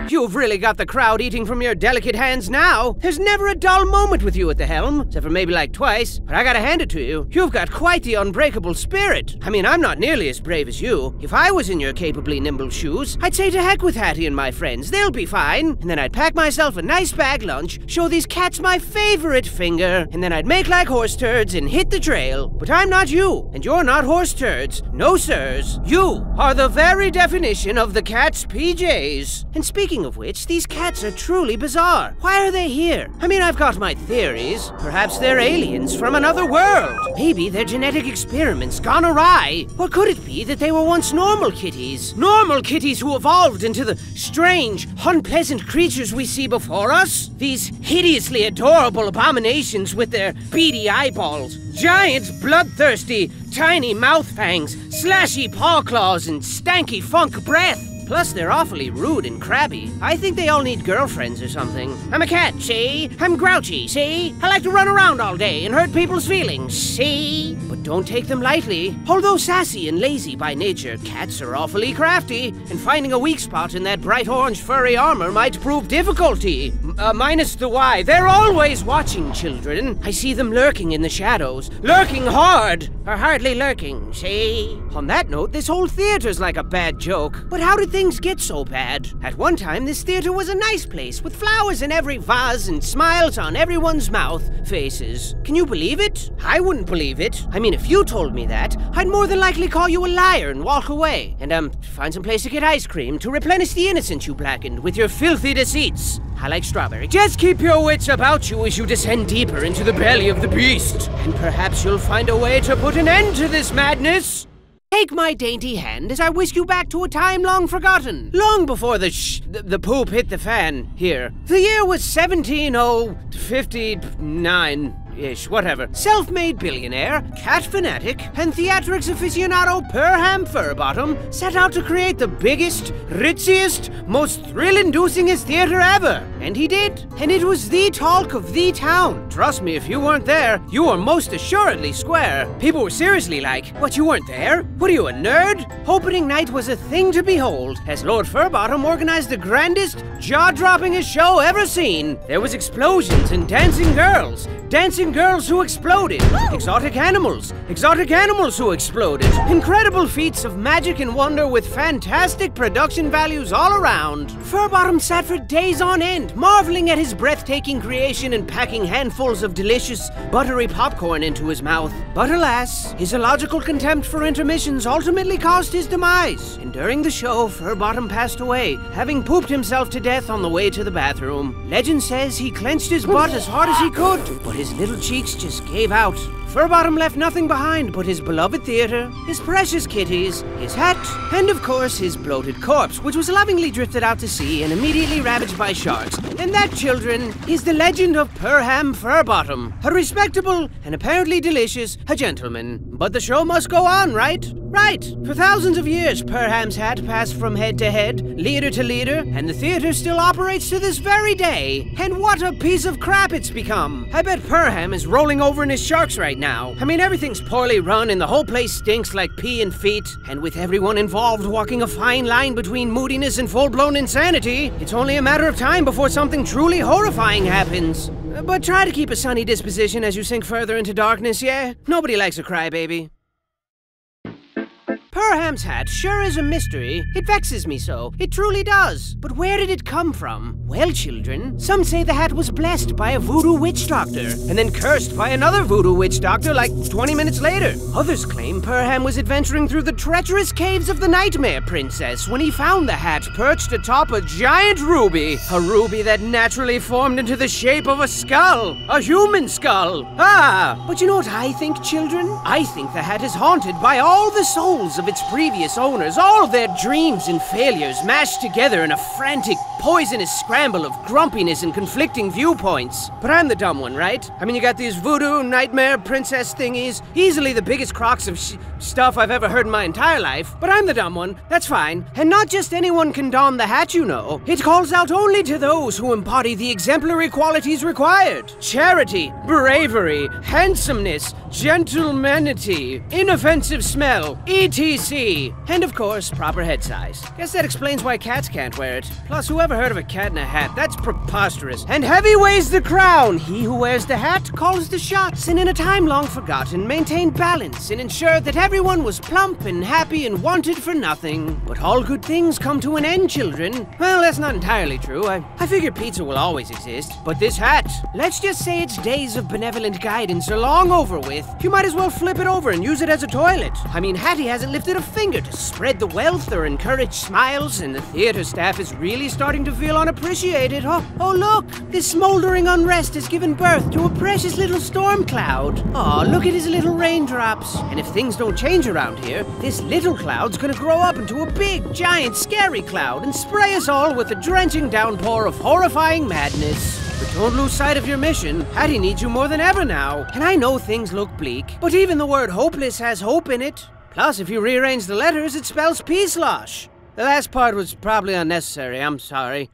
You've really got the crowd eating from your delicate hands now. There's never a dull moment with you at the helm, except for maybe like twice. But I gotta hand it to you. You've got quite the unbreakable spirit. I mean, I'm not nearly as brave as you. If I was in your capably nimble shoes, I'd say to heck with Hattie and my friends. They'll be fine. And then I'd pack myself a nice bag lunch, show these cats my favorite finger, and then I'd make like horse turds and hit the trail. But I'm not you, and you're not horse turds. No, sirs. You are the very definition of the cat's PJs. And speaking of which, these cats are truly bizarre. Why are they here? I mean, I've got my theories. Perhaps they're aliens from another world. Maybe their genetic experiments gone awry. Or could it be that they were once normal kitties? Normal kitties who evolved into the strange, unpleasant creatures we see before us? These hideously adorable abominations with their beady eyeballs, giant, bloodthirsty, tiny mouth fangs, slashy paw claws, and stanky funk breath. Plus, they're awfully rude and crabby. I think they all need girlfriends or something. I'm a cat, see? I'm grouchy, see? I like to run around all day and hurt people's feelings, see? But don't take them lightly. Although sassy and lazy by nature, cats are awfully crafty, and finding a weak spot in that bright orange furry armor might prove difficulty. Minus the why. They're always watching, children. I see them lurking in the shadows. Lurking hard! Or hardly lurking, see? On that note, this whole theater's like a bad joke. But how did things get so bad? At one time, this theater was a nice place with flowers in every vase and smiles on everyone's faces. Can you believe it? I wouldn't believe it. I mean, if you told me that, I'd more than likely call you a liar and walk away. And, find some place to get ice cream to replenish the innocence you blackened with your filthy deceits. I like strawberry. Just keep your wits about you as you descend deeper into the belly of the beast. And perhaps you'll find a way to put an end to this madness. Take my dainty hand as I whisk you back to a time long forgotten. Long before the poop hit the fan here. The year was 17059-ish, whatever. Self-made billionaire, cat fanatic, and theatrics aficionado Perham Furbottom set out to create the biggest, ritziest, most thrill-inducingest theater ever. And he did. And it was the talk of the town. Trust me, if you weren't there, you were most assuredly square. People were seriously like, what, you weren't there? What are you, a nerd? Opening night was a thing to behold, as Lord Furbottom organized the grandest, jaw-droppingest show ever seen. There was explosions and dancing girls who exploded, exotic animals who exploded, incredible feats of magic and wonder with fantastic production values all around. Furbottom sat for days on end, marveling at his breathtaking creation and packing handfuls of delicious, buttery popcorn into his mouth. But alas, his illogical contempt for intermissions ultimately caused his demise, and during the show, Furbottom passed away, having pooped himself to death on the way to the bathroom. Legend says he clenched his butt as hard as he could, but his little cheeks just gave out. Furbottom left nothing behind but his beloved theater, his precious kitties, his hat, and of course his bloated corpse, which was lovingly drifted out to sea and immediately ravaged by sharks. And that, children, is the legend of Perham Furbottom. A respectable and apparently delicious gentleman. But the show must go on, right? Right. For thousands of years, Perham's hat passed from head to head, leader to leader, and the theater still operates to this very day. And what a piece of crap it's become. I bet Perham is rolling over in his sharks right now. I mean, everything's poorly run and the whole place stinks like pee and feet. And with everyone involved walking a fine line between moodiness and full-blown insanity, it's only a matter of time before something truly horrifying happens. But try to keep a sunny disposition as you sink further into darkness, yeah? Nobody likes a crybaby. Perham's hat sure is a mystery. It vexes me so. It truly does. But where did it come from? Well, children, some say the hat was blessed by a voodoo witch doctor, and then cursed by another voodoo witch doctor like 20 minutes later. Others claim Perham was adventuring through the treacherous caves of the Nightmare Princess when he found the hat perched atop a giant ruby. A ruby that naturally formed into the shape of a skull. A human skull. But you know what I think, children? I think the hat is haunted by all the souls of its previous owners, all of their dreams and failures mashed together in a frantic, poisonous scramble of grumpiness and conflicting viewpoints. But I'm the dumb one, right? I mean, you got these voodoo nightmare princess thingies, easily the biggest crocs of stuff I've ever heard in my entire life. But I'm the dumb one, that's fine. And not just anyone can don the hat, you know. It calls out only to those who embody the exemplary qualities required. Charity, bravery, handsomeness, gentlemanity, inoffensive smell, etc. And of course, proper head size. Guess that explains why cats can't wear it. Plus, whoever heard of a cat in a hat? That's preposterous. And heavy weighs the crown. He who wears the hat calls the shots, and in a time long forgotten, maintained balance and ensured that everyone was plump and happy and wanted for nothing. But all good things come to an end, children. Well, that's not entirely true. I figure pizza will always exist. But this hat, let's just say its days of benevolent guidance are long over with. You might as well flip it over and use it as a toilet. I mean, Hattie hasn't lifted a finger to spread the wealth or encourage smiles, and the theater staff is really starting to feel unappreciated. Oh look, this smoldering unrest has given birth to a precious little storm cloud. Oh, look at his little raindrops. And if things don't change around here, this little cloud's gonna grow up into a big, giant, scary cloud and spray us all with a drenching downpour of horrifying madness. But don't lose sight of your mission. Hattie needs you more than ever now. And I know things look bleak, but even the word hopeless has hope in it. Plus, if you rearrange the letters, it spells peace-losh. The last part was probably unnecessary, I'm sorry.